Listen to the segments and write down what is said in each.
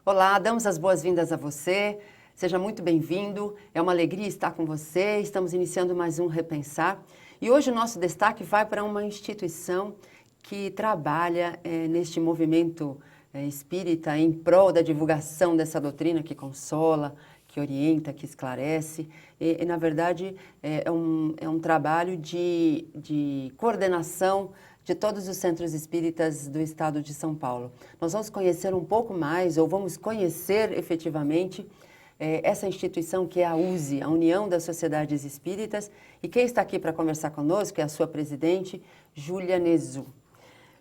Olá, damos as boas-vindas a você. Seja muito bem-vindo. É uma alegria estar com você. Estamos iniciando mais um Repensar. E hoje o nosso destaque vai para uma instituição que trabalha neste movimento espírita em prol da divulgação dessa doutrina que consola, que orienta, que esclarece. Na verdade, é um trabalho de coordenação de todos os centros espíritas do estado de São Paulo. Nós vamos conhecer um pouco mais, ou vamos conhecer efetivamente, essa instituição que é a USE, a União das Sociedades Espíritas, e quem está aqui para conversar conosco é a sua presidente, Júlia Nezu.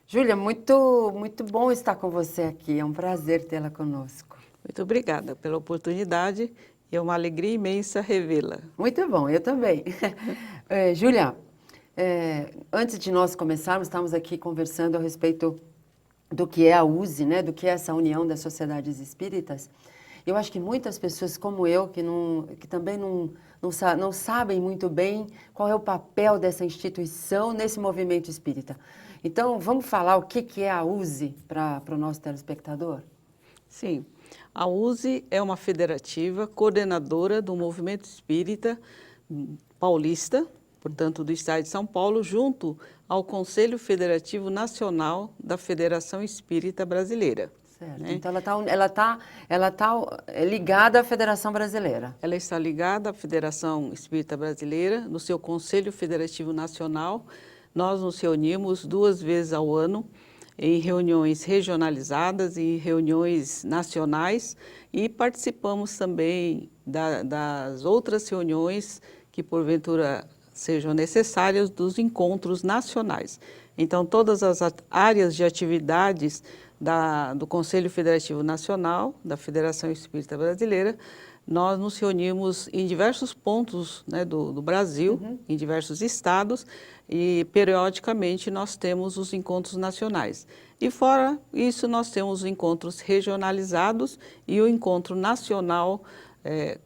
Júlia, muito bom estar com você aqui, é um prazer tê-la conosco. Muito obrigada pela oportunidade, é uma alegria imensa revê-la. Muito bom, eu também. Júlia, antes de nós começarmos, estamos aqui conversando a respeito do que é a USE, né, do que é essa União das Sociedades Espíritas. Eu acho que muitas pessoas como eu, que também não sabem muito bem qual é o papel dessa instituição nesse movimento espírita. Então, vamos falar o que é a USE para o nosso telespectador? Sim, a USE é uma federativa coordenadora do movimento espírita paulista, portanto do estado de São Paulo, junto ao Conselho Federativo Nacional da Federação Espírita Brasileira. Certo. Né? Então, ela tá ligada à Federação Brasileira. Ela está ligada à Federação Espírita Brasileira, no seu Conselho Federativo Nacional. Nós nos reunimos 2 vezes ao ano, em reuniões regionalizadas e reuniões nacionais, e participamos também das outras reuniões que, porventura, sejam necessárias, dos encontros nacionais. Então, todas as áreas de atividades do Conselho Federativo Nacional, da Federação Espírita Brasileira, nós nos reunimos em diversos pontos, né, do Brasil, em diversos estados, e periodicamente nós temos os encontros nacionais. E fora isso, nós temos os encontros regionalizados e o encontro nacional,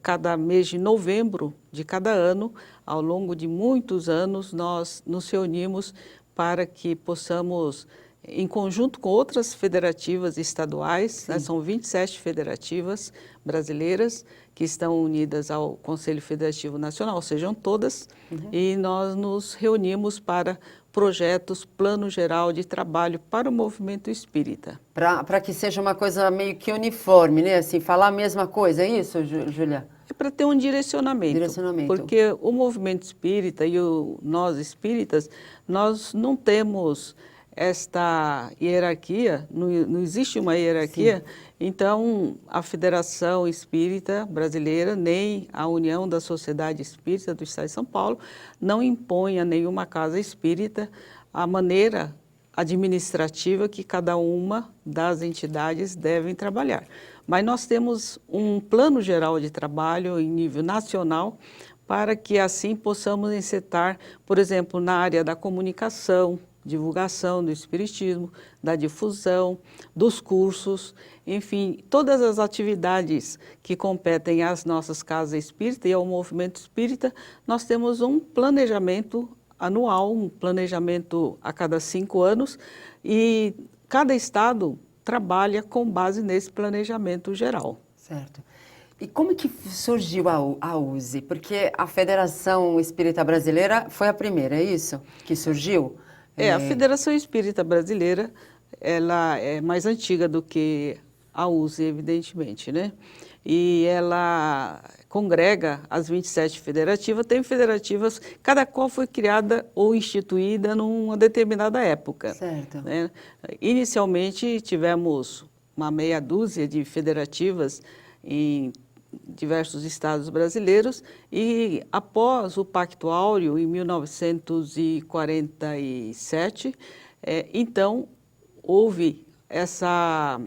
cada mês de novembro de cada ano. Ao longo de muitos anos, nós nos reunimos para que possamos, em conjunto com outras federativas estaduais, né, são 27 federativas brasileiras que estão unidas ao Conselho Federativo Nacional, ou sejam todas, e nós nos reunimos para projetos, plano geral de trabalho para o movimento espírita. Para que seja uma coisa meio que uniforme, né? Assim, falar a mesma coisa, é isso, Júlia? É para ter um direcionamento, porque o movimento espírita e nós espíritas, nós não temos esta hierarquia, não existe uma hierarquia. Sim. Então a Federação Espírita Brasileira, nem a União da Sociedade Espírita do Estado de São Paulo, não impõe a nenhuma casa espírita a maneira administrativa que cada uma das entidades devem trabalhar. Mas nós temos um plano geral de trabalho em nível nacional para que assim possamos encetar, por exemplo, na área da comunicação, divulgação do espiritismo, da difusão, dos cursos, enfim, todas as atividades que competem às nossas casas espíritas e ao movimento espírita. Nós temos um planejamento anual, um planejamento a cada 5 anos, e cada estado trabalha com base nesse planejamento geral. Certo. E como que surgiu a USE? Porque a Federação Espírita Brasileira foi a primeira, é isso? Que surgiu? A Federação Espírita Brasileira, ela é mais antiga do que a USE, evidentemente, né? E ela congrega as 27 federativas. Tem federativas, cada qual foi criada ou instituída numa determinada época. Certo. Né? Inicialmente tivemos uma meia dúzia de federativas em diversos estados brasileiros, e após o Pacto Áureo, em 1947, então houve essa,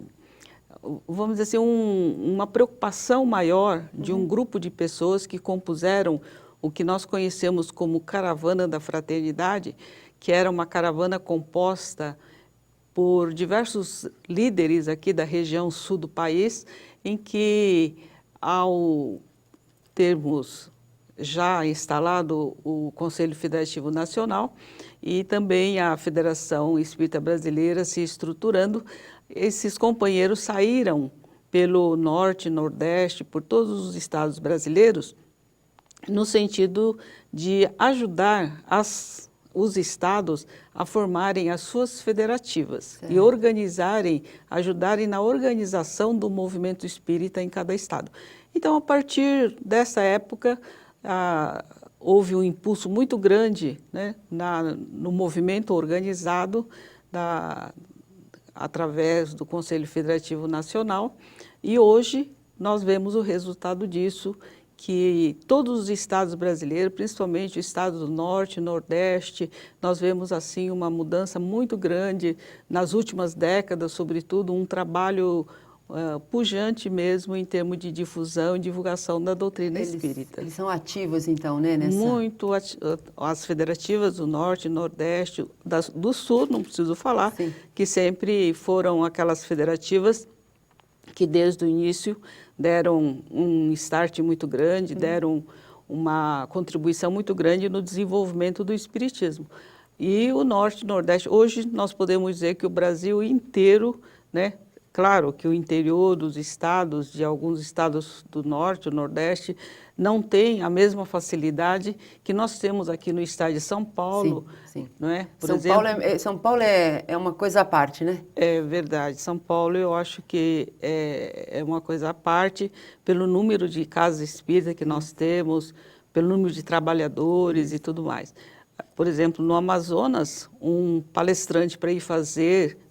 vamos dizer assim, uma preocupação maior de um grupo de pessoas que compuseram o que nós conhecemos como Caravana da Fraternidade, que era uma caravana composta por diversos líderes aqui da região sul do país, em que, ao termos já instalado o Conselho Federativo Nacional e também a Federação Espírita Brasileira se estruturando, esses companheiros saíram pelo Norte, Nordeste, por todos os estados brasileiros, no sentido de ajudar os estados a formarem as suas federativas e organizarem, ajudarem na organização do movimento espírita em cada estado. Então, a partir dessa época, houve um impulso muito grande, né, no movimento organizado através do Conselho Federativo Nacional, e hoje nós vemos o resultado disso, que todos os estados brasileiros, principalmente o estado do Norte, Nordeste, nós vemos assim uma mudança muito grande nas últimas décadas, sobretudo um trabalho pujante mesmo em termos de difusão e divulgação da doutrina espírita. Eles são ativos então, né? Muito, as federativas do Norte, Nordeste, do Sul, não preciso falar, sim, que sempre foram aquelas federativas que desde o início deram um start muito grande, deram uma contribuição muito grande no desenvolvimento do espiritismo. E o Norte e Nordeste, hoje nós podemos dizer que o Brasil inteiro, né, claro que o interior dos estados, de alguns estados do Norte, do Nordeste, não tem a mesma facilidade que nós temos aqui no estado de São Paulo. Sim, sim. Não é? São Paulo é uma coisa à parte, né? É verdade. São Paulo eu acho que é uma coisa à parte pelo número de casas espíritas que nós temos, pelo número de trabalhadores e tudo mais. Por exemplo, no Amazonas, um palestrante para ir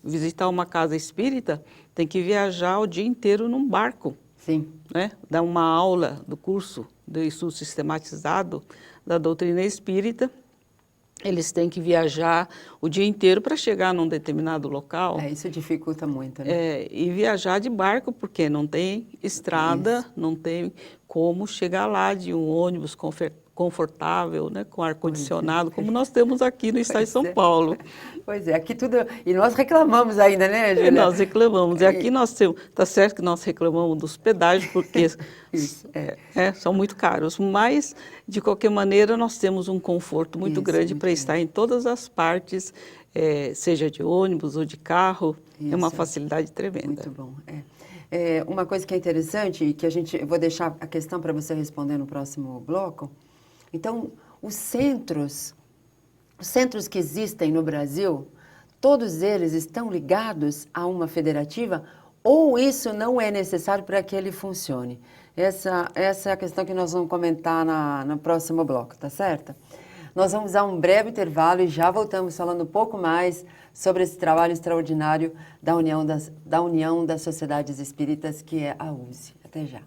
visitar uma casa espírita, tem que viajar o dia inteiro num barco. Sim. Né? Dar uma aula do curso de estudo sistematizado da doutrina espírita. Eles têm que viajar o dia inteiro para chegar num determinado local. Isso dificulta muito, né? E viajar de barco, porque não tem estrada, não tem como chegar lá de um ônibus confortável, né, com ar-condicionado, como nós temos aqui no estado de São Paulo. Pois é, aqui tudo... E nós reclamamos ainda, né, Júlia? E nós reclamamos. E aqui nós temos... Está certo que nós reclamamos dos pedágios, porque são muito caros, mas, de qualquer maneira, nós temos um conforto muito grande para estar em todas as partes, seja de ônibus ou de carro. É uma facilidade tremenda. Muito bom. Uma coisa que é interessante, e que eu vou deixar a questão para você responder no próximo bloco. Então, os centros que existem no Brasil, todos eles estão ligados a uma federativa ou isso não é necessário para que ele funcione? Essa é a questão que nós vamos comentar no próximo bloco, tá certo? Nós vamos dar um breve intervalo e já voltamos falando um pouco mais sobre esse trabalho extraordinário da União das Sociedades Espíritas, que é a USE. Até já.